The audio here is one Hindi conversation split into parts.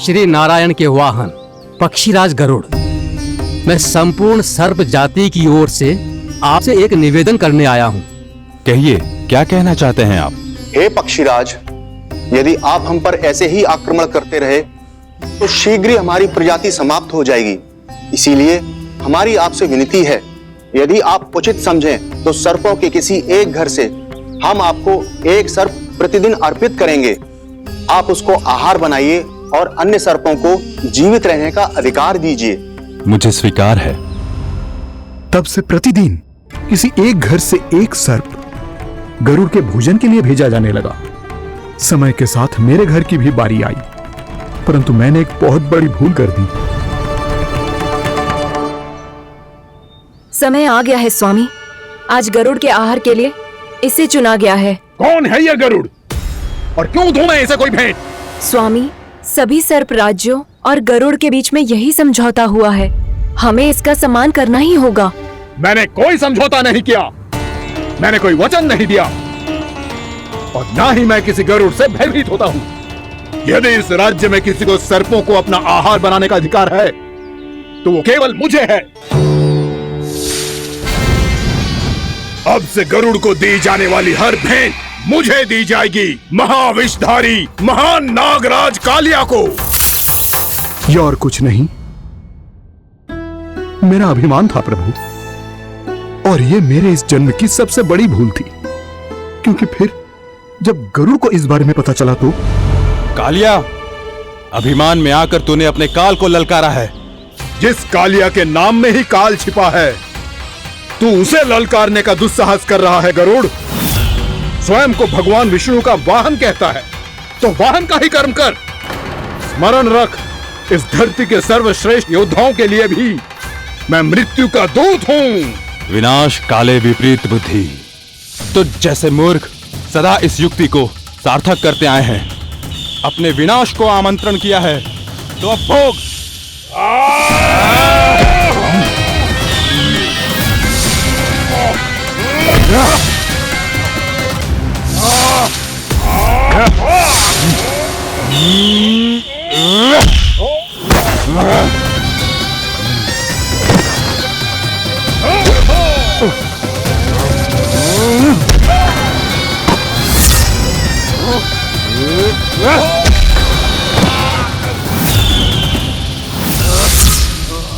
श्री नारायण के वाहन पक्षीराज गरुड़, मैं संपूर्ण सर्प जाति की ओर से आपसे एक निवेदन करने आया हूँ। कहिए, क्या कहना चाहते हैं आप? हे पक्षीराज, यदि आप हम पर ऐसे ही आक्रमण करते रहे तो शीघ्र ही हमारी प्रजाति समाप्त हो जाएगी। इसीलिए हमारी आपसे विनती है, यदि आप उचित समझें तो सर्पों के किसी एक घर से हम आपको एक सर्प प्रतिदिन अर्पित करेंगे। आप उसको आहार बनाइए और अन्य सर्पों को जीवित रहने का अधिकार दीजिए। मुझे स्वीकार है। तब से प्रतिदिन किसी एक घर से एक सर्प गरुड़ के भोजन के लिए भेजा जाने लगा। समय के साथ मेरे घर की भी बारी आई, परंतु मैंने एक बहुत बड़ी भूल कर दी। समय आ गया है स्वामी, आज गरुड़ के आहार के लिए इसे चुना गया है। कौन है यह गरुड़ और क्यों दूं मैं इसे कोई भेंट? स्वामी, सभी सर्प राज्यों और गरुड़ के बीच में यही समझौता हुआ है, हमें इसका सम्मान करना ही होगा। मैंने कोई समझौता नहीं किया, मैंने कोई वचन नहीं दिया और ना ही मैं किसी गरुड़ से भयभीत होता हूँ। यदि इस राज्य में किसी को सर्पों को अपना आहार बनाने का अधिकार है तो वो केवल मुझे है। अब से गरुड़ को दी जाने वाली हर भेंट मुझे दी जाएगी, महाविषधारी महान नागराज कालिया को। यह और कुछ नहीं, मेरा अभिमान था प्रभु, और यह मेरे इस जन्म की सबसे बड़ी भूल थी, क्योंकि फिर जब गरुड़ को इस बारे में पता चला तो। कालिया, अभिमान में आकर तूने अपने काल को ललकारा है। जिस कालिया के नाम में ही काल छिपा है, तू उसे ललकारने का दुस्साहस कर रहा है गरुड़। स्वयं को भगवान विष्णु का वाहन कहता है तो वाहन का ही कर्म कर। स्मरण रख, इस धरती के सर्वश्रेष्ठ योद्धाओं के लिए भी मैं मृत्यु का दूत हूँ। विनाश काले विपरीत बुद्धि। तो जैसे मूर्ख सदा इस युक्ति को सार्थक करते आए हैं, अपने विनाश को आमंत्रण किया है तो अब भोग।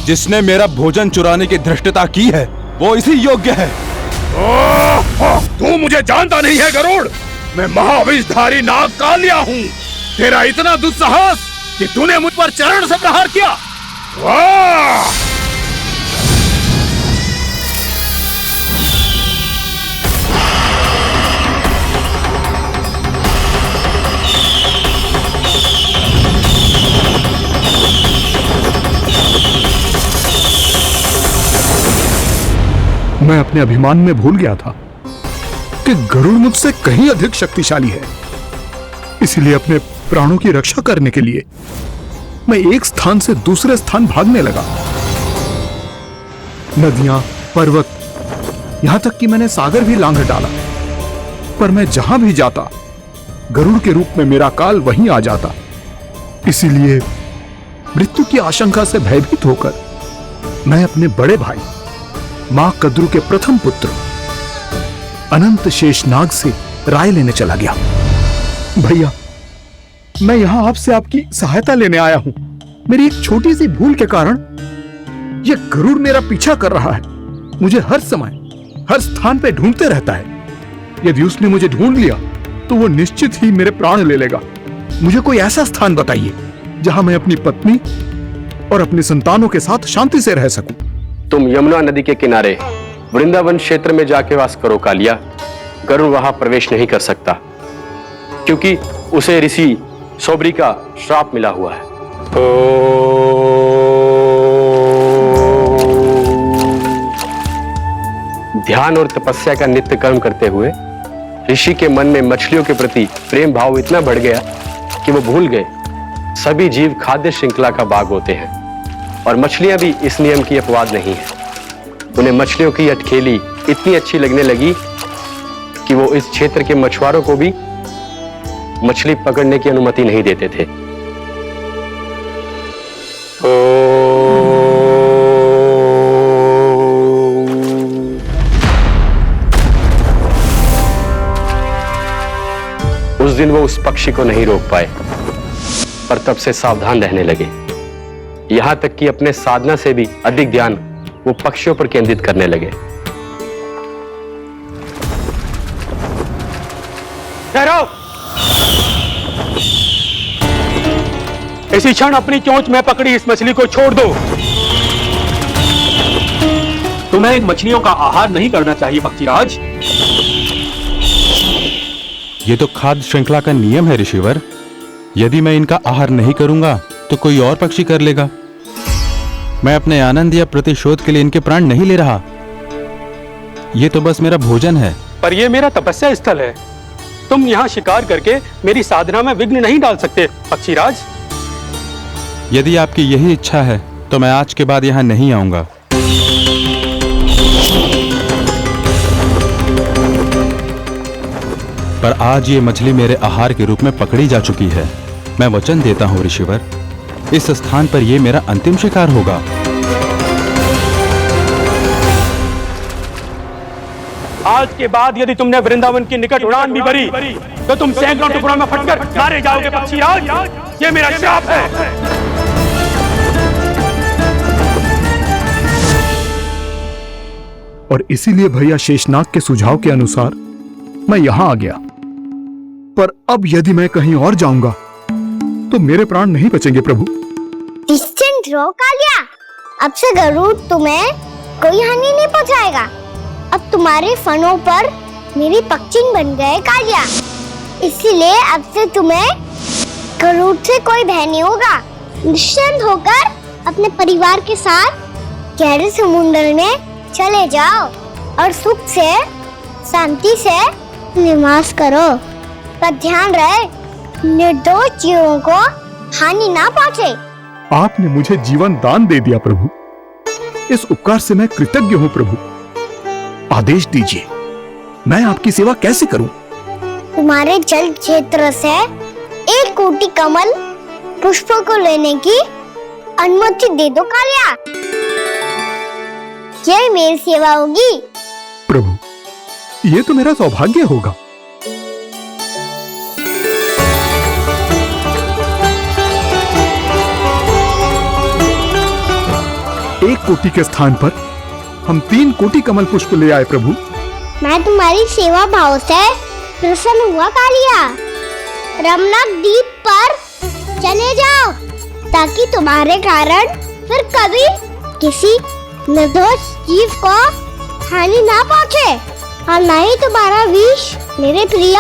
जिसने मेरा भोजन चुराने की धृष्टता की है वो इसी योग्य है। तू मुझे जानता नहीं है गरुड़, मैं महाविषधारी नाग कालिया हूँ। तेरा इतना दुस्साहस कि तूने मुझ पर चरण से प्रहार किया। वाह! मैं अपने अभिमान में भूल गया था कि गरुड़ मुझसे कहीं अधिक शक्तिशाली है। इसलिए अपने प्राणों की रक्षा करने के लिए मैं एक स्थान से दूसरे स्थान भागने लगा। नदियां, पर्वत, यहां तक कि मैंने सागर भी लांघ डाला, पर मैं जहां भी जाता गरुड़ के रूप में मेरा काल वहीं आ जाता। इसीलिए मृत्यु की आशंका से भयभीत होकर मैं अपने बड़े भाई मां कद्रू के प्रथम पुत्र अनंत शेषनाग से राय लेने चला गया। भैया, मैं यहां आपसे आपकी सहायता लेने आया हूं। मेरी एक छोटी सी भूल के कारण यह गरुड़ मेरा पीछा कर रहा है, मुझे हर समय हर स्थान पे ढूंढते रहता है। यदि उसने मुझे ढूंढ लिया तो वो निश्चित ही मेरे प्राण ले लेगा। मुझे कोई ऐसा स्थान बताइए जहां मैं अपनी पत्नी और अपने संतानों के साथ शांति से रह सकूं। तुम यमुना नदी के किनारे वृंदावन क्षेत्र में जाके वास करो कालिया। गरुड़ वहां प्रवेश नहीं कर सकता क्योंकि उसे ऋषि सोबरी का श्राप मिला हुआ है। ध्यान और तपस्या का नित्य कर्म करते हुए ऋषि के मन में मछलियों के प्रति प्रेम भाव इतना बढ़ गया कि वो भूल गए सभी जीव खाद्य श्रृंखला का भाग होते हैं और मछलियां भी इस नियम की अपवाद नहीं है। उन्हें मछलियों की अटखेली इतनी अच्छी लगने लगी कि वो इस क्षेत्र के मछुआरों को भी मछली पकड़ने की अनुमति नहीं देते थे। उस दिन वो उस पक्षी को नहीं रोक पाए, पर तब से सावधान रहने लगे। यहां तक कि अपने साधना से भी अधिक ध्यान वो पक्षियों पर केंद्रित करने लगे। ठहरो! इसी क्षण अपनी चोंच में पकड़ी इस मछली को छोड़ दो। तुम्हें इन मछलियों का आहार नहीं करना चाहिए पक्षीराज। ये तो खाद्य श्रृंखला का नियम है ऋषिवर। यदि मैं इनका आहार नहीं करूंगा तो कोई और पक्षी कर लेगा। मैं अपने आनंद या प्रतिशोध के लिए इनके प्राण नहीं ले रहा। ये तो बस मेरा भोजन है। पर यह मेरा तपस्या स्थल है। तुम यहाँ शिकार करके मेरी साधना में विघ्न नहीं डाल सकते पक्षीराज। यदि आपकी यही इच्छा है तो मैं आज के बाद यहाँ नहीं आऊंगा। पर आज ये मछली मेरे आहार के रूप में पकड़ी जा चुकी है। मैं वचन देता हूँ ऋषिवर, इस स्थान पर यह मेरा अंतिम शिकार होगा। आज के बाद यदि तुमने वृंदावन की निकट उड़ान भी भरी तो तुम सैकड़ों टुकड़ों में फटकर मारे जाओगे पक्षीराज। ये मेरा श्राप है। और इसीलिए भैया शेषनाग के सुझाव के अनुसार मैं यहां आ गया। पर अब यदि मैं कहीं और जाऊंगा तो मेरे प्राण नहीं बचेंगे प्रभु। निश्चिंत रहो कालिया, अब से गरुड़ तुम्हें कोई हानि नहीं पहुंचाएगा। अब तुम्हारे फनों पर मेरी पक्षी बन गए कालिया, इसीलिए अब से तुम्हें गरुड़ से कोई भय नहीं होगा। निश्चिंत होकर अपने परिवार के साथ गहरे समुद्र में चले जाओ और सुख से शांति से निवास करो। पर ध्यान रहे निर्दोष जीवों को हानि ना पहुंचे। आपने मुझे जीवन दान दे दिया प्रभु, इस उपकार से मैं कृतज्ञ हूँ प्रभु। आदेश दीजिए, मैं आपकी सेवा कैसे करूं? तुम्हारे जल क्षेत्र से 1 कोटि कमल पुष्पों को लेने की अनुमति दे दो कालिया। यह मेरी सेवा होगी। प्रभु, ये तो मेरा सौभाग्य होगा। एक कोटि के स्थान पर हम 3 कोटि कमल पुष्प ले आए प्रभु। मैं तुम्हारी सेवा भाव से प्रसन्न हुआ कालिया। रमनाक द्वीप पर चले जाओ ताकि तुम्हारे कारण फिर कभी किसी निर्दोष जीव को हानि ना पहुंचे और न ही तुम्हारा विष मेरे प्रिय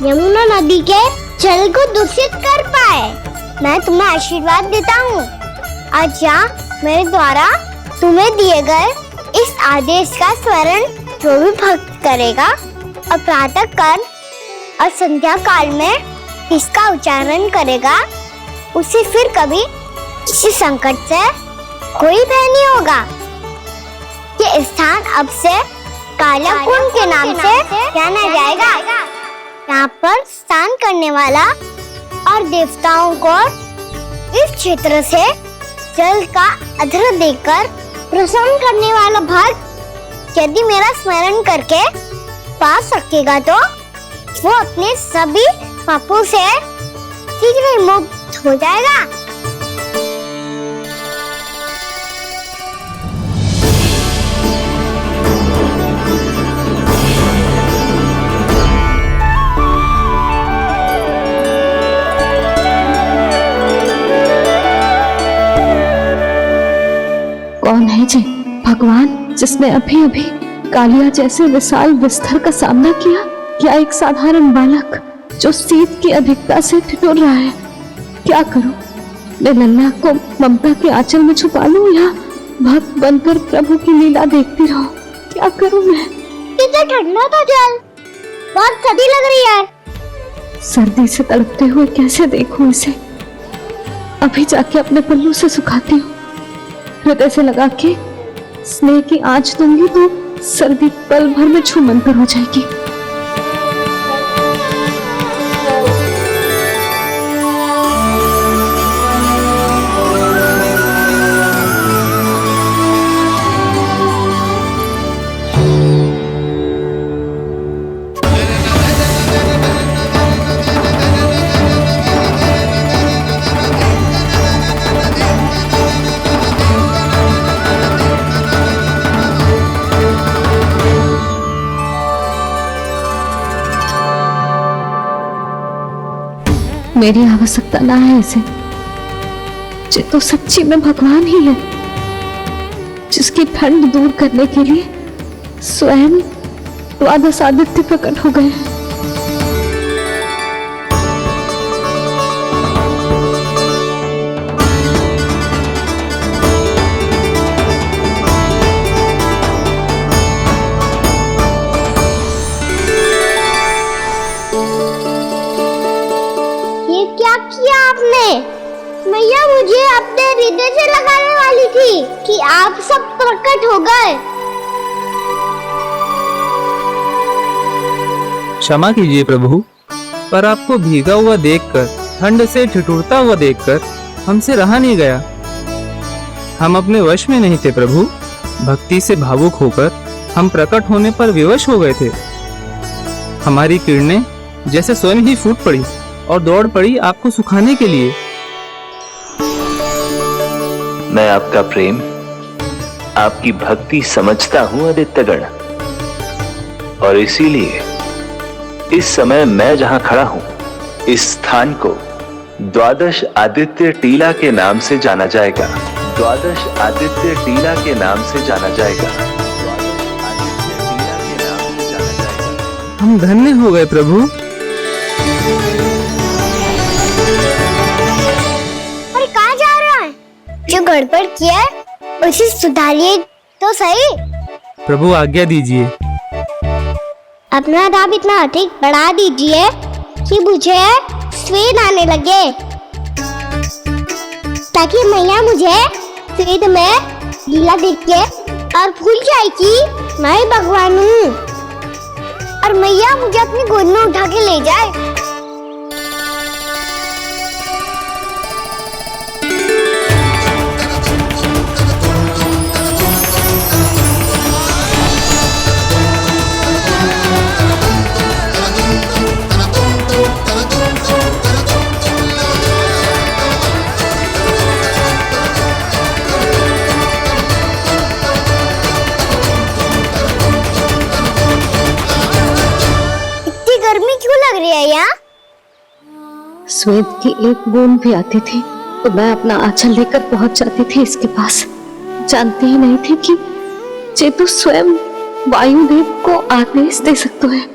यमुना नदी के जल को दूषित कर पाए। मैं तुम्हें आशीर्वाद देता हूँ। आज यहाँ मेरे द्वारा तुम्हें दिए गए इस आदेश का स्मरण जो भी भक्त करेगा और प्रातः काल और संध्या काल में इसका उच्चारण करेगा, उसे फिर कभी किसी संकट से कोई भय नहीं होगा। ये स्थान अब से काला कुंड के नाम से जाना जाएगा। यहाँ पर स्नान करने वाला और देवताओं को इस क्षेत्र से जल का अर्घ्य देकर प्रसन्न करने वाला भक्त यदि मेरा स्मरण करके पा सकेगा तो वो अपने सभी पापों से शीघ्र ही मुक्त हो जाएगा। कौन है जी भगवान जिसने अभी अभी कालिया जैसे विशाल विस्तर का सामना किया, या एक साधारण बालक जो शीत की अधिकता से ठिठुर रहा है? क्या करूं? मैं लल्ला को ममता के आंचल में छुपा लूं या भक्त बनकर प्रभु की लीला देखती रहूं? क्या करूं मैं? कितना ठंडा था जल, बहुत सर्दी लग रही है। सर्दी से तड़पते हुए कैसे देखूं इसे? अभी जाके अपने पल्लू से सुखाती हूँ। हृदय से लगा के स्नेह की आंच दूंगी तो सर्दी पल भर में छूमंतर हो जाएगी। मेरी आवश्यकता ना है इसे। ये तो सच्ची में भगवान ही है, जिसकी ठंड दूर करने के लिए स्वयं द्वादश आदित्य प्रकट हो गए हैं। ये क्या किया आपने? मैया मुझे अपने हृदय से लगाने वाली थी कि आप सब प्रकट हो गए। क्षमा कीजिए प्रभु, पर आपको भीगा हुआ देखकर, ठंड से ठिठुरता हुआ देखकर हमसे रहा नहीं गया। हम अपने वश में नहीं थे प्रभु। भक्ति से भावुक होकर हम प्रकट होने पर विवश हो गए थे। हमारी किरणें जैसे स्वयं ही फूट पड़ी और दौड़ पड़ी आपको सुखाने के लिए। मैं आपका प्रेम, आपकी भक्ति समझता हूं आदित्यगण, और इसीलिए इस समय मैं जहां खड़ा हूं, इस स्थान को द्वादश आदित्य टीला के नाम से जाना जाएगा। द्वादश आदित्य टीला के नाम से जाना जाएगा। द्वादश आदित्य टीला के नाम से जाना जाएगा। हम धन्य हो गए प्रभु। और कहाँ जा रहा है? जो गड़बड़ किया है उसे सुधारिए तो सही। प्रभु आज्ञा दीजिए। अपना दाम इतना अधिक बढ़ा दीजिए कि मुझे स्वेद आने लगे, ताकि मैया मुझे स्वेद में गीला देख के और भूल जाए कि मैं ही भगवान हूँ, और मैया मुझे अपनी गोद में उठा के ले जाए। गर्मी क्यों लग रही है यहाँ? स्वेद की एक बूंद भी आती थी तो मैं अपना आंचल लेकर पहुंच जाती थी इसके पास। जानती ही नहीं थी कि चेतु स्वयं वायुदेव को आदेश दे सकते हैं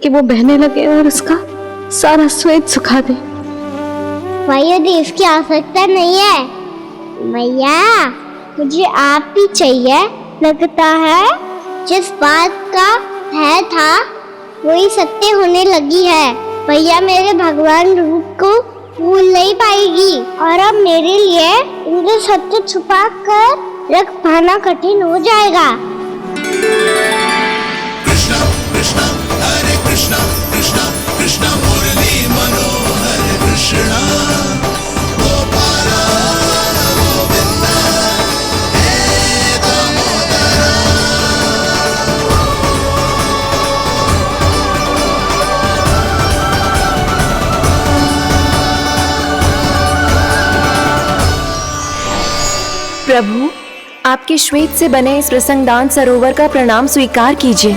कि वो बहने लगे और उसका सारा स्वेद सुखा दे। वायुदेव की आवश्यकता नहीं है मैया, मुझे आप ही चाहिए। लगता है जिस बात का भय था वही सत्य होने लगी है। भैया मेरे भगवान रूप को भूल नहीं पाएगी, और अब मेरे लिए इनके सत्य छुपा कर रख पाना कठिन हो जाएगा। कृष्णा कृष्णा हरे कृष्णा कृष्णा कृष्णा मुरली मनोहर कृष्णा गोपाला गोविंदा हे दामोदरा। प्रभु, आपके श्वेत से बने इस प्रसंगदान सरोवर का प्रणाम स्वीकार कीजिए।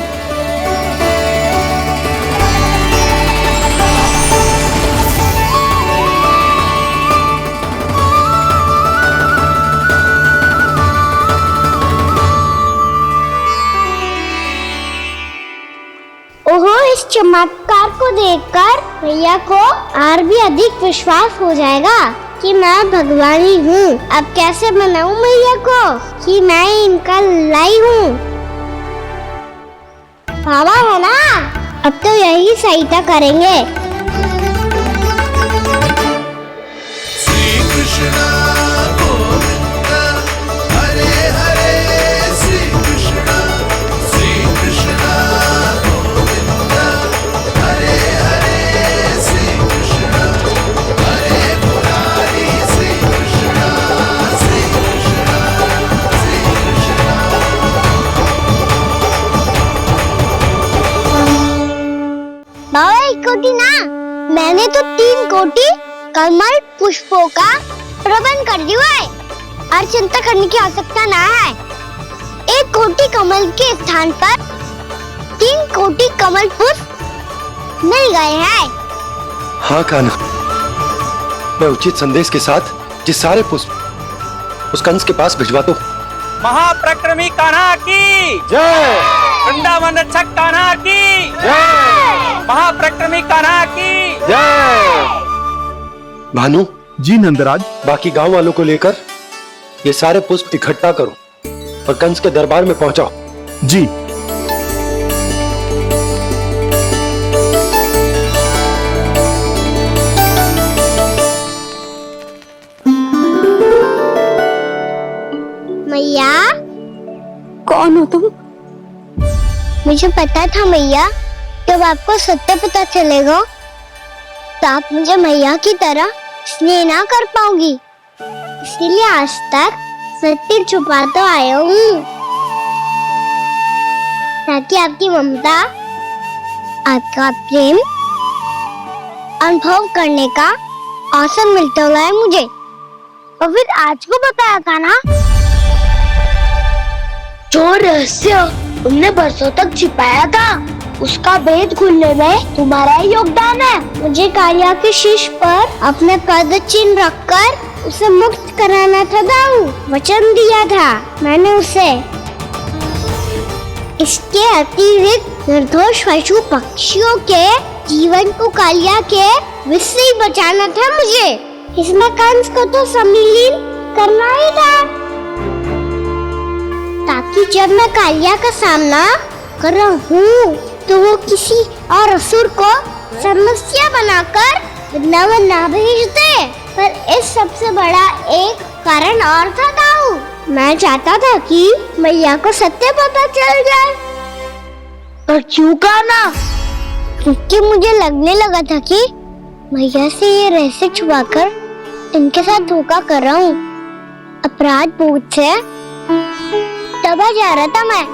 ओहो, इस चमत्कार को देखकर भैया को और भी अधिक विश्वास हो जाएगा कि मैं भगवान ही हूँ। अब कैसे मनाऊं मैया को कि मैं इनका लाई हूँ? बाबा है ना, अब तो यही सहायता करेंगे। श्री कृष्णा गोविंदा हरे हरे श्री कृष्णा गोविंदा हरे हरे श्री कृष्णा हरे मुरारी श्री कृष्णा श्री कृष्णा श्री कृष्णा। बाबा एक कोटी ना, मैंने तो 3 कोटी कमल पुष्पों का प्रबंध कर दिया है और चिंता करने की आवश्यकता ना है। 1 कोटी कमल के स्थान पर 3 कोटी कमल पुष्प मिल गए हैं। हाँ कान्हा, मैं उचित संदेश के साथ जिस सारे पुष्प उस कंस के पास भिजवाता हूँ। महाप्रक्रमी कान्हा की जय। वृंदावन रक्षक कान्हा की जय। महाप्रक्रमी कान्हा की जय। भानु जी नंदराज। बाकी गांव वालों को लेकर ये सारे पुष्प इकट्ठा करो और कंस के दरबार में पहुंचाओ। जी। मैया। कौन हो तुम? मुझे पता था मैया, जब आपको सत्य पता चलेगा तो आप मुझे मैया की तरह स्नेह ना कर पाओगी, इसीलिए आज तक सत्य छुपाता आया हूँ, ताकि आपकी ममता, आपका प्रेम अनुभव करने का अवसर मिलता है मुझे। और फिर आज को बताया था ना, जो रहस्य तुमने बरसों तक छिपाया था, उसका भेद खुलने में तुम्हारा ही योगदान है। मुझे कालिया के शीश पर अपने पद चिन्ह रखकर उसे मुक्त कराना था दाऊ, वचन दिया था मैंने उसे। इसके अतिरिक्त निर्दोष पशु पक्षियों के जीवन को कालिया के विष से ही बचाना था मुझे। इसमें कंस को तो सम्मिलित करना ही था, ताकि जब मैं कालिया का सामना कर रहा हूँ तो वो किसी और असुर को समस्या बनाकर वृंदावन ना भेज दे। पर इस सबसे बड़ा एक कारण और था दाऊ, मैं चाहता था कि मैया को सत्य पता चल जाए। और क्यों कहा ना, क्योंकि मुझे लगने लगा था कि मैया से ये रहस्य छुपाकर इनके साथ धोखा कर रहा हूँ। अपराध बोध से दबा जा रहा था मैं।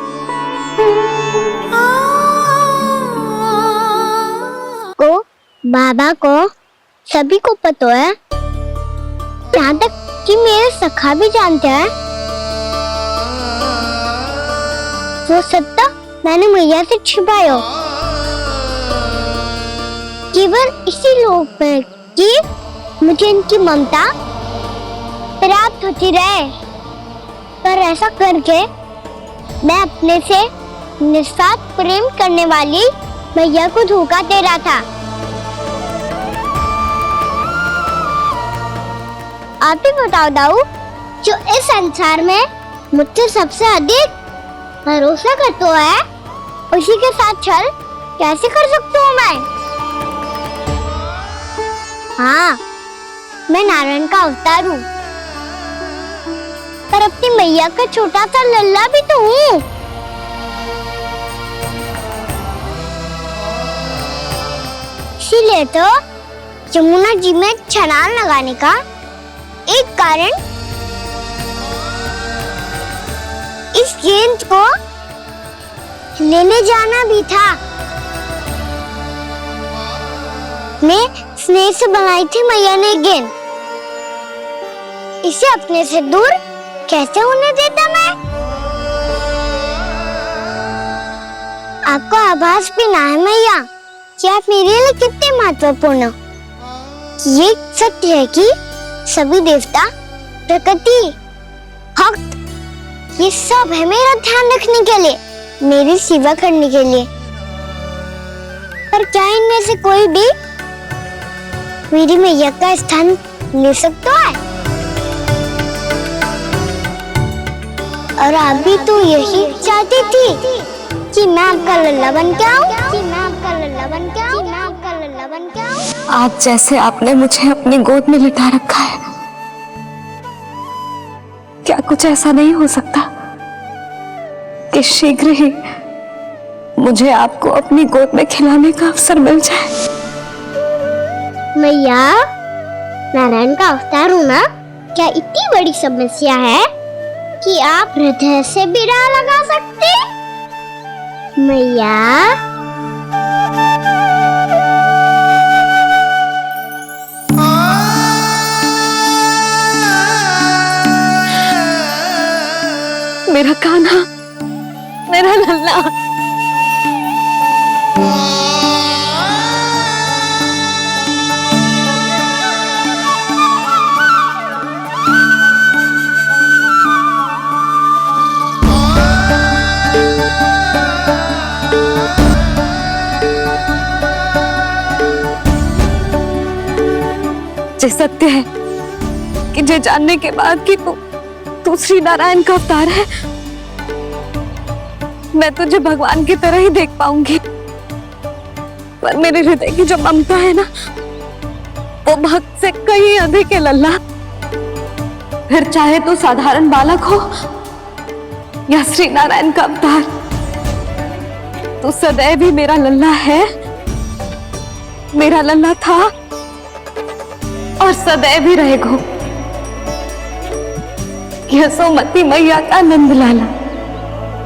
को बाबा को सभी को पता है, यहाँ तक कि मेरे सखा भी जानते हैं। वो सत्ता मैंने मैया से छिपाया, केवल इसी लोभ में कि मुझे इनकी ममता प्राप्त होती रहे। पर ऐसा करके मैं अपने से निस्वार्थ प्रेम करने वाली मैया को धोखा दे रहा था। आप ही बताओ दाऊ, जो इस संसार में मुझसे सबसे अधिक भरोसा करता है, उसी के साथ छल कैसे कर सकता हूँ मैं? हाँ, मैं नारायण का अवतार हूँ, पर अपनी मैया का छोटा सा लल्ला भी तो हूँ। इसीलिए तो यमुना जी में छलांग लगाने का एक कारण इस गेंद को लेने जाना भी था। मैं स्नेह से बनाई थी मैया ने गेंद, इसे अपने से दूर कैसे होने देता मैं? आपको आभास भी ना है मैया कि आप मेरे लिए कितने महत्वपूर्ण हो। ये सत्य है कि सभी देवता, प्रकृति, भक्त, ये सब है मेरा ध्यान रखने के लिए, मेरी सेवा करने के लिए। पर क्या इनमें से कोई भी मेरी मैया का स्थान ले सकता है? और आप भी तो यही चाहती थी कि मैं आपका लल्ला बन के आऊं, कि मैं आपका लल्ला बन के आऊं, कि मैं आपका लल्ला बन के आऊं। आज जैसे आपने मुझे अपनी गोद में लिटा रखा है, क्या कुछ ऐसा नहीं हो सकता कि शीघ्र ही मुझे आपको अपनी गोद में खिलाने का अवसर मिल जाए? मैया, नारायण का अवतार हूँ ना, क्या इतनी बड़ी समस्या है कि आप हृदय से भी राह लगा सकते? मैया, मेरा कान्हा, मेरा लल्ला। जे सत्य है कि जे जानने के बाद कि तू श्री नारायण का अवतार है, मैं तुझे भगवान की तरह ही देख पाऊंगी। पर मेरे हृदय की जो ममता है ना, वो भक्त से कहीं अधिक है लल्ला। फिर चाहे तू साधारण बालक हो या श्री नारायण का अवतार, तू सदैव ही मेरा लल्ला है, मेरा लल्ला था और सदैव ही रहेगा। यशोमती मैया का नंद लाला,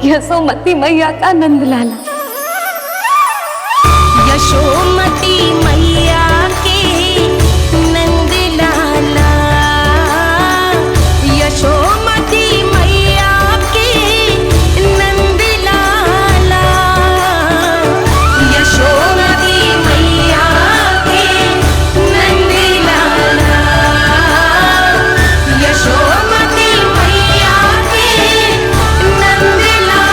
यशोमती मैया का नंद लाला। यशोमती मैया के नंद लाला, यशोमती मैया के नंद लाला, यशोमती मैया के नंद लाला, यशोमती मैया के नंद लाला।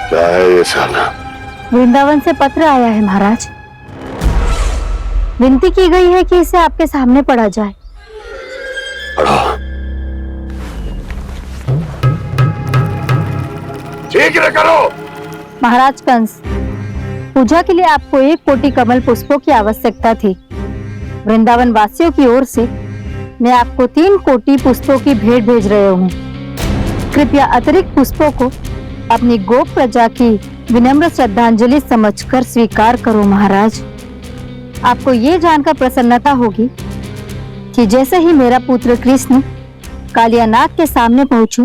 क्या है ये साला? वृंदावन से पत्र आया है महाराज। विनती की गई है कि इसे आपके सामने पढ़ा जाए। शीघ्र करो। महाराज कंस, पूजा के लिए आपको 1 कोटि कमल पुष्पों की आवश्यकता थी। वृंदावन वासियों की ओर से मैं आपको 3 कोटि पुष्पों की भेंट भेज रहे हूँ। कृपया अतिरिक्त पुष्पों को अपनी गोप प्रजा की विनम्र श्रद्धांजलि समझकर स्वीकार करो महाराज। आपको ये जानकर प्रसन्नता होगी कि जैसे ही मेरा पुत्र कृष्ण कालिया नाग के सामने पहुंचू,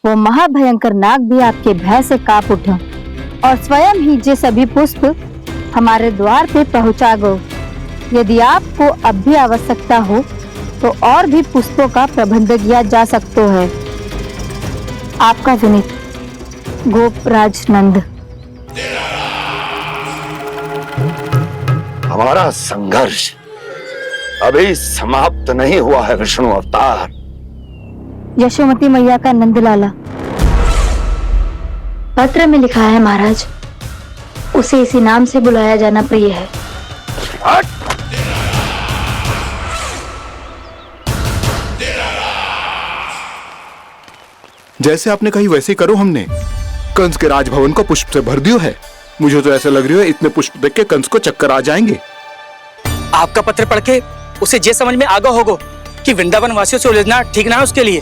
वो महाभयंकर नाग भी आपके भय से कांप उठा और स्वयं ही जे सभी पुष्प हमारे द्वार पे पहुंचा गो। यदि आपको अब भी आवश्यकता हो तो और भी पुष्पों का प्रबंध किया जा सकता है। आपका विनीत गोपराज नंद। हमारा संघर्ष अभी समाप्त नहीं हुआ है विष्णु अवतार। यशोमती मैया का नंद लाला। पत्र में लिखा है महाराज, उसे इसी नाम से बुलाया जाना प्रिय है। जैसे आपने कही वैसे ही करो। हमने कंस के राजभवन को पुष्प से भर दियो है। मुझे तो ऐसा लग रही है इतने पुष्प देख के कंस को चक्कर आ जाएंगे। आपका पत्र पढ़ के उसे ये समझ में आगा होगा कि वृंदावन वासियों से उलझना ठीक ना है उसके लिए।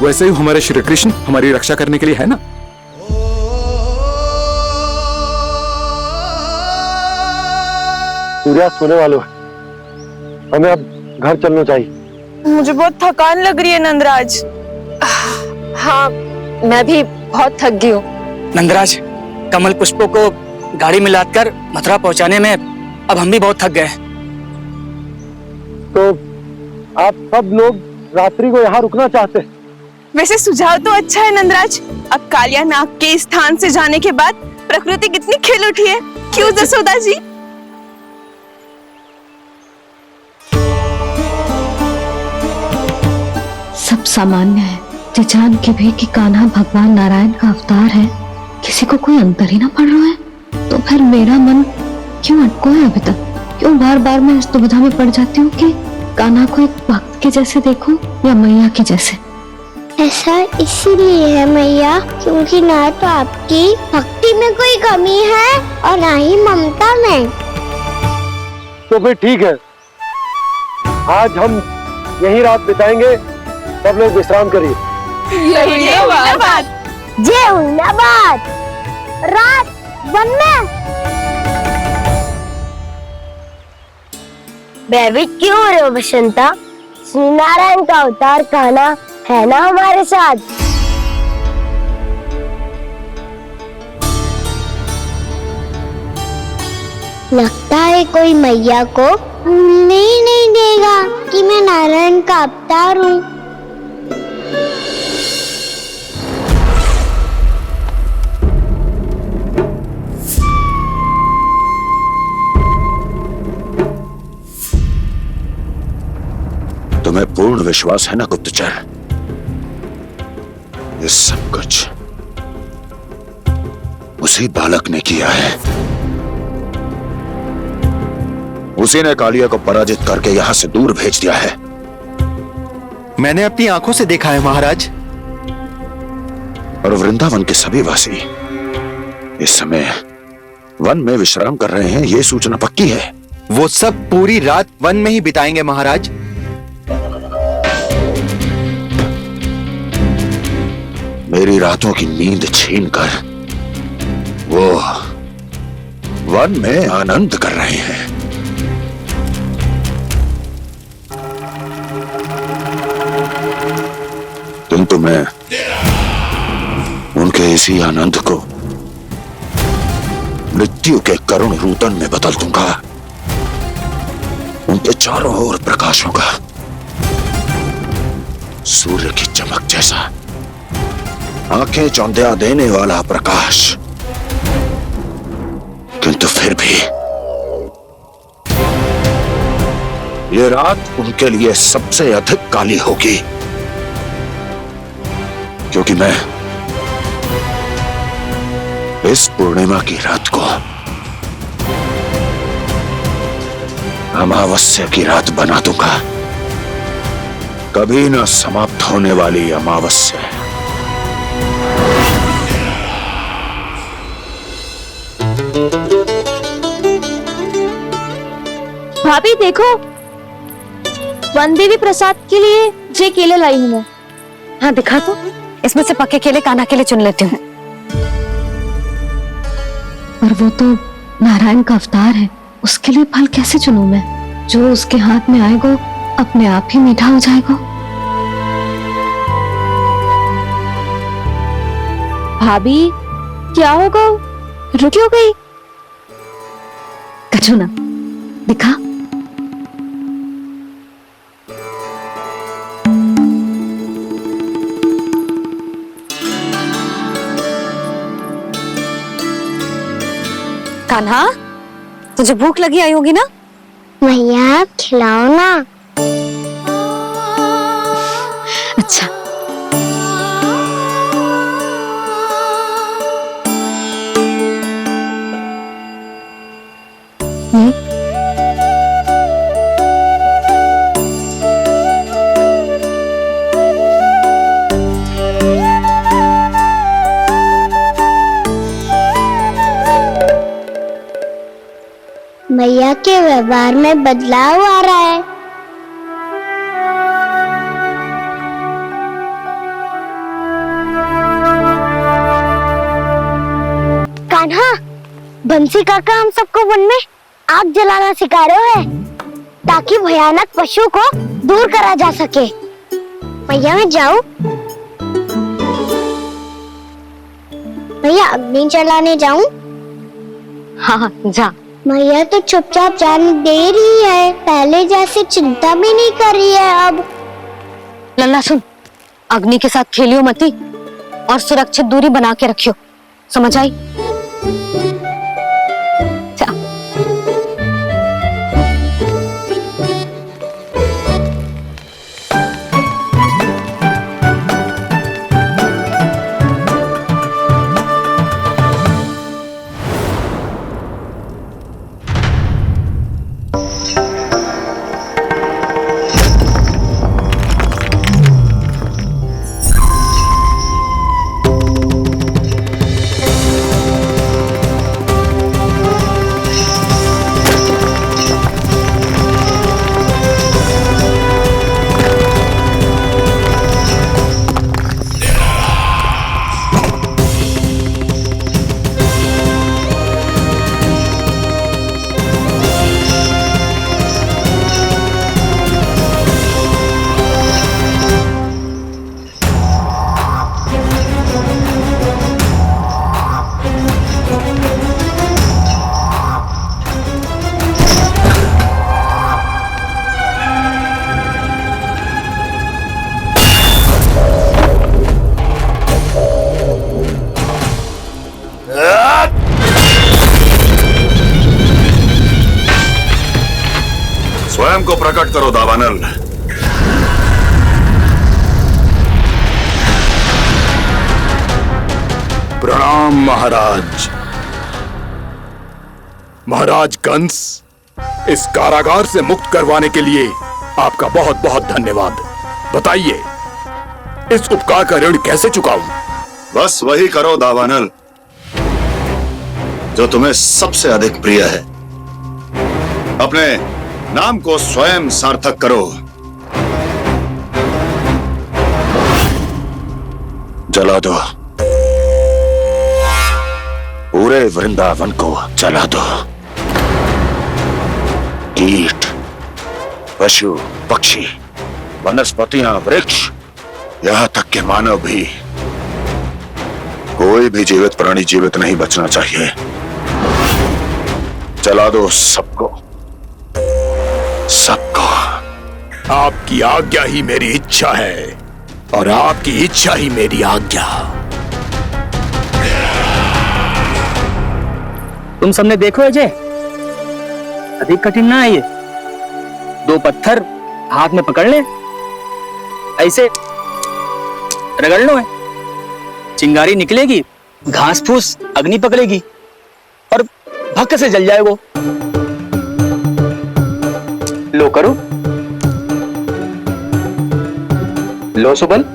वैसे ही हमारे श्री कृष्ण हमारी रक्षा करने के लिए है ना। सूर्यास्त होने वाला है, हमें अब घर चलना चाहिए। मुझे बहुत थकान लग रही है नंदराज। हाँ, मैं भी बहुत थक गई हूँ। नंदराज, कमल पुष्पों को गाड़ी में लादकर मथुरा पहुंचाने में अब हम भी बहुत थक गए। तो आप सब लोग रात्रि को यहाँ रुकना चाहते हैं? वैसे सुझाव तो अच्छा है नंदराज। अब कालिया नाग के स्थान से जाने के बाद प्रकृति कितनी खिल उठी है, क्यों जसोदा जी? सब सामान्य है, ये जान के भी कि कान्हा भगवान नारायण का अवतार है, किसी को कोई अंतर ही ना पड़ रहा है। तो फिर मेरा मन क्यों अटको है अभी तक? क्यों बार बार मैं इस दुविधा में पड़ जाती हूँ कि कान्हा को एक भक्त के जैसे देखूं या मैया के जैसे? ऐसा इसीलिए है मैया क्योंकि ना तो आपकी भक्ति में कोई कमी है और ना ही ममता में। तो फिर ठीक है, आज हम यहीं रात बिताएंगे। सब लोग विश्राम करिए। जय हुलाबाद। रात वन में भयभीत क्यों हो रहे हो बसंता? श्री नारायण का अवतार कान्हा है ना हमारे साथ। लगता है कोई मैया को भूलने ही नहीं देगा कि मैं नारायण का अवतार हूँ। तुम्हें पूर्ण विश्वास है ना गुप्तचर? ये सब कुछ उसी बालक ने किया है। उसी ने कालिया को पराजित करके यहां से दूर भेज दिया है। मैंने अपनी आंखों से देखा है महाराज। और वृंदावन के सभी वासी इस समय वन में विश्राम कर रहे हैं, ये सूचना पक्की है। वो सब पूरी रात वन में ही बिताएंगे महाराज। मेरी रातों की नींद छीनकर वो वन में आनंद कर रहे हैं। किंतु मैं उनके इसी आनंद को मृत्यु के करुण रूतन में बदल दूंगा। उनके चारों ओर प्रकाश होगा, सूर्य की चमक जैसा, आंखें चौंधिया देने वाला प्रकाश। किंतु फिर भी ये रात उनके लिए सबसे अधिक काली होगी, क्योंकि मैं इस पूर्णिमा की रात को अमावस्या की रात बना दूंगा, कभी न समाप्त होने वाली अमावस्या। भाभी देखो, वन देवी प्रसाद के लिए जे केले लाई हूँ मैं। हाँ दिखा तो, इसमें से पक्के केले कान्हा के लिए चुन लेती हूँ। पर वो तो नारायण का अवतार है, उसके लिए फल कैसे चुनूं मैं? जो उसके हाथ में आएगा अपने आप ही मीठा हो जाएगा। भाभी क्या होगा, रुकी हो गई? कछू ना दिखा। कान्हा, तुझे भूख लगी आई होगी ना? भैया खिलाओ ना। अच्छा। भैया के व्यवहार में बदलाव आ रहा है। कान्हा, बंसी काका हम सबको वन में आग जलाना सिखा रहे हैं ताकि भयानक पशु को दूर करा जा सके। भैया मैं जाऊं? भैया अग्नि जलाने जाऊं? हाँ जा। भैया तो चुपचाप जाने दे रही है, पहले जैसे चिंता भी नहीं कर रही है अब। लल्ला सुन, अग्नि के साथ खेलियो मती और सुरक्षित दूरी बना के रखियो, समझ आई? स्वयं को प्रकट करो दावानल। प्रणाम महाराज। महाराज कंस, इस कारागार से मुक्त करवाने के लिए आपका बहुत बहुत धन्यवाद। बताइए, इस उपकार का ऋण कैसे चुकाऊं? बस वही करो दावानल जो तुम्हें सबसे अधिक प्रिय है। अपने नाम को स्वयं सार्थक करो। जला दो, पूरे वृंदावन को जला दो। कीट, पशु, पक्षी, वनस्पतियां, वृक्ष, यहां तक कि मानव भी, कोई भी जीवित प्राणी जीवित नहीं बचना चाहिए। जला दो सबको, सबको। आपकी आज्ञा ही मेरी इच्छा है और आपकी इच्छा ही मेरी आज्ञा। तुम सबने देखो अजय, अधिक कठिन ना है ये। 2 पत्थर हाथ में पकड़ ले, ऐसे रगड़ लो है, चिंगारी निकलेगी, घास फूस अग्नि पकड़ेगी और भक्क से जल जाए वो। लो करो, लो सुबल।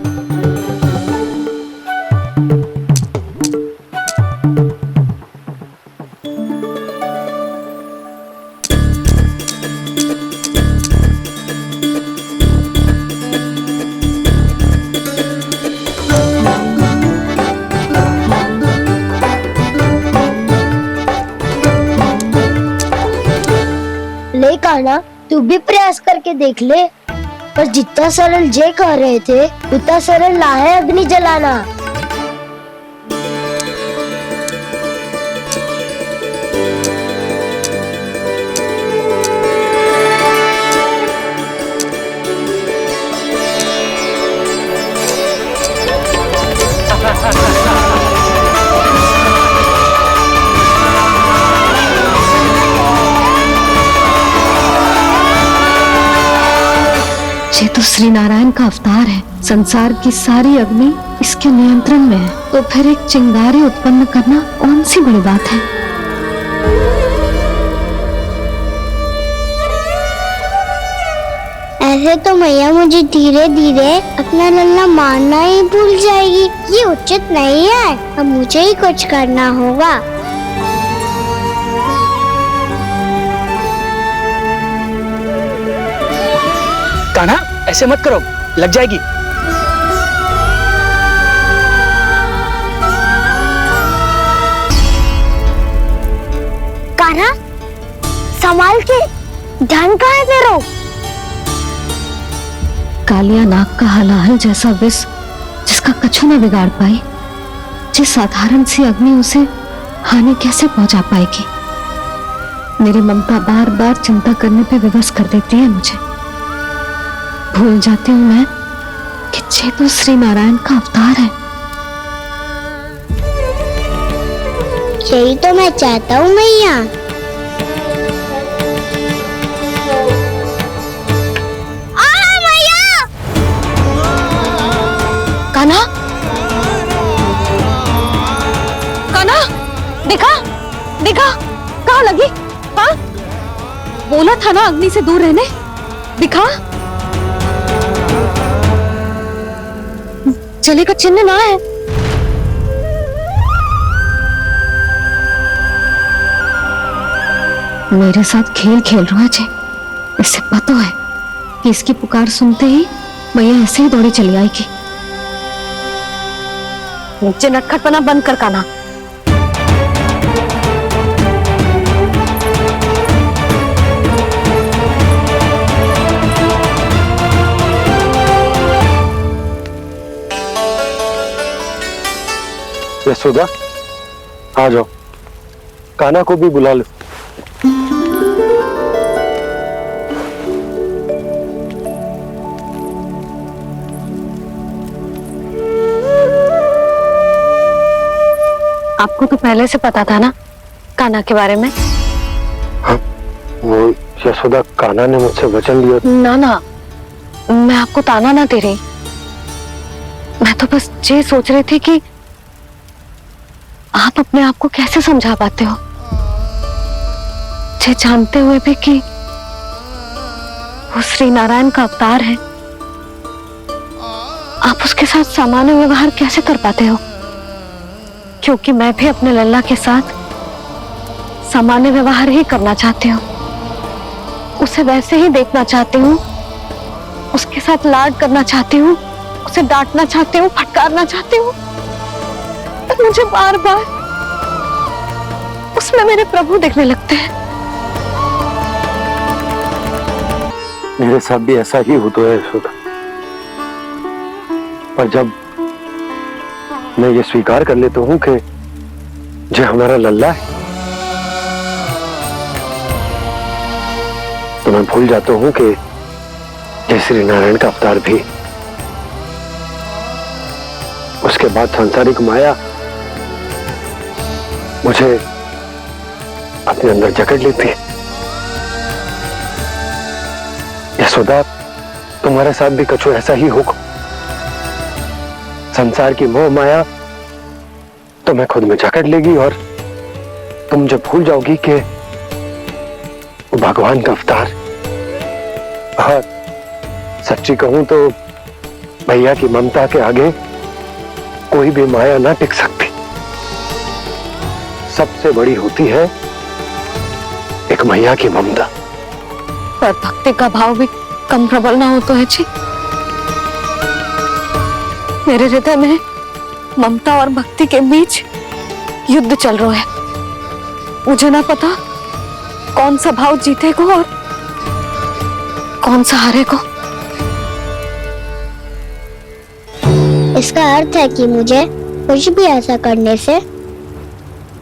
ले कान्हा, तू भी प्रयास करके देख ले। पर जितना सरल जय कह रहे थे उतना सरल ना है अग्नि जलाना। ये तो श्री नारायण का अवतार है। संसार की सारी अग्नि इसके नियंत्रण में है, तो फिर एक चिंगारी उत्पन्न करना कौन सी बड़ी बात है। ऐसे तो मैया मुझे धीरे धीरे अपना लल्ला मारना ही भूल जाएगी। ये उचित नहीं है, अब मुझे ही कुछ करना होगा। कान्हा, ऐसे मत करो, लग जाएगी। कान्हा, संभाल के, ध्यान कहाँ है तेरा? कालिया नाग का हलाहल जैसा विष जिसका कछु न बिगाड़ पाई, जिस साधारण सी अग्नि उसे हानि कैसे पहुंचा पाएगी। मेरी ममता बार बार चिंता करने पे विवश कर देती है मुझे। भूल जाती हूँ मैं कि ये तो श्री नारायण का अवतार है। यही तो मैं चाहता हूँ मैया। मैया! कान्हा, कान्हा, देखा देखा, कहाँ लगी? हाँ, बोला था ना अग्नि से दूर रहने। दिखा, जले का चिन्ह ना है। मेरे साथ खेल खेल रहा है। इसे पता है कि इसकी पुकार सुनते ही मैया ऐसे ही दौड़ी चली आएगी। नीचे नटखटपना बंद कर कान्हा। यशोदा, आ जाओ, कान्हा को भी बुला लो। आपको तो पहले से पता था ना कान्हा के बारे में? हाँ, वो यशोदा, कान्हा ने मुझसे वचन लिया। ना ना, मैं आपको ताना ना दे रही। मैं तो बस ये सोच रही थी कि आप अपने आप को कैसे समझा पाते हो, ये जानते हुए भी कि वो श्री नारायण का अवतार है? आप उसके साथ सामान्य व्यवहार कैसे कर पाते हो? क्योंकि मैं भी अपने लल्ला के साथ सामान्य व्यवहार ही करना चाहती हूँ, उसे वैसे ही देखना चाहती हूँ, उसके साथ लाड करना चाहती हूँ, उसे डांटना चाहती हूँ, फटकारना चाहती हूँ, पर मुझे बार बार उसमें मेरे प्रभु दिखने लगते हैं। मेरे साथ भी ऐसा ही होता है यशोदा, पर जब मैं ये स्वीकार कर लेता हूँ कि जो हमारा लल्ला है, तो मैं भूल जाता हूँ कि जय श्री नारायण का अवतार भी। उसके बाद सांसारिक माया मुझे अपने अंदर जकड़ लेती है। यशोदा, तुम्हारे साथ भी कछु ऐसा ही होगा। संसार की मोह माया तुम्हें खुद में जकड़ लेगी और तुम जब भूल जाओगी कि भगवान का अवतार। हाँ, सच्ची कहूं तो भैया की ममता के आगे कोई भी माया ना टिक सकती। सबसे बड़ी होती है एक मैया की ममता। पर भक्ति का भाव भी कम प्रबल ना हो तो है जी। मेरे हृदय में ममता और भक्ति के बीच युद्ध चल रहा है। मुझे ना पता कौन सा भाव जीतेगा और कौन सा हारेगा। इसका अर्थ है कि मुझे कुछ भी ऐसा करने से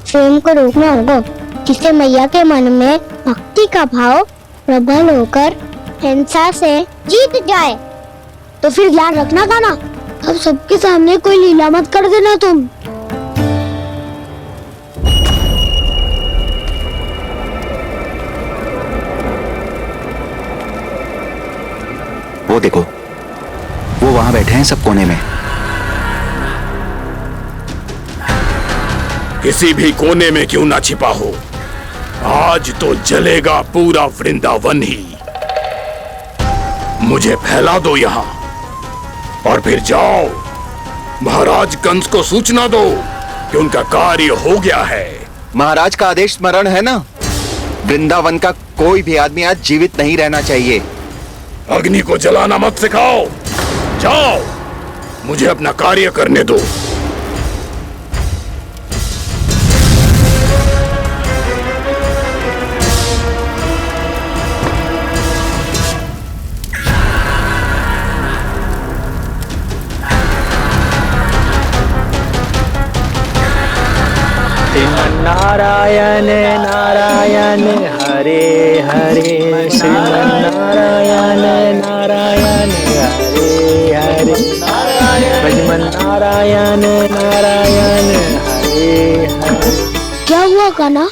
स्वयं को रोकना होगा जिससे मैया के मन में भक्ति का भाव प्रबल होकर हिंसा से जीत जाए। तो फिर ध्यान रखना कान्हा, अब सबके सामने कोई लीला मत कर देना तुम। वो देखो, वो वहां बैठे हैं सब कोने में। किसी भी कोने में क्यों ना छिपा हो, आज तो जलेगा पूरा वृंदावन ही। मुझे फैला दो यहां और फिर जाओ महाराज कंस को सूचना दो कि उनका कार्य हो गया है। महाराज का आदेश स्मरण है ना, वृंदावन का कोई भी आदमी आज जीवित नहीं रहना चाहिए। अग्नि को जलाना मत सिखाओ, जाओ मुझे अपना कार्य करने दो। नारायण नारायण हरे हरे, श्रीमन्नारायण नारायण हरे हरे, भजमन नारायण नारायण हरे हरे। क्या हुआ कान्हा?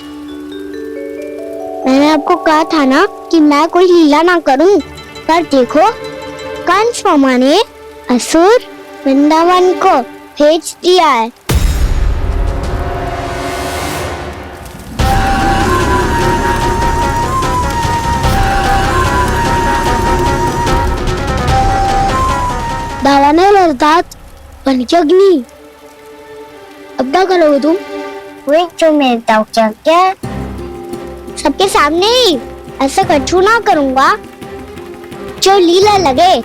मैंने आपको कहा था ना कि मैं कोई लीला ना करूं, पर देखो कंस मामा ने असुर वृंदावन को भेज दिया है। दावानल अर्थात पंचअग्नि। अब क्या करोगे तुम? वो जो मेरे क्या सबके सामने ही ऐसा कछु ना करूंगा जो लीला लगे,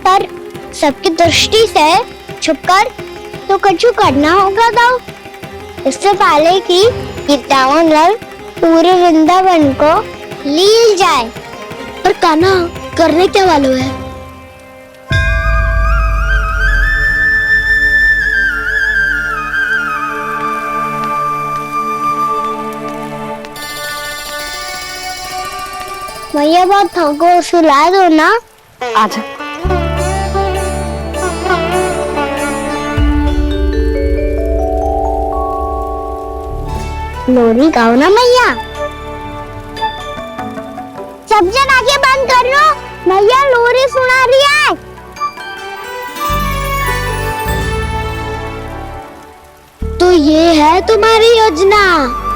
पर सबकी दृष्टि से छुपकर तो कछु करना होगा। दाव इससे पहले कि ये दावानल पूरे वृंदावन को लील जाए। पर कान्हा करने क्या वालों है? मैया बात थको, सुला दो ना। आजा। लोरी गाओ ना मैया। सब जन आंखें बंद कर लो, मैया लोरी सुना रही है। तो ये है तुम्हारी योजना।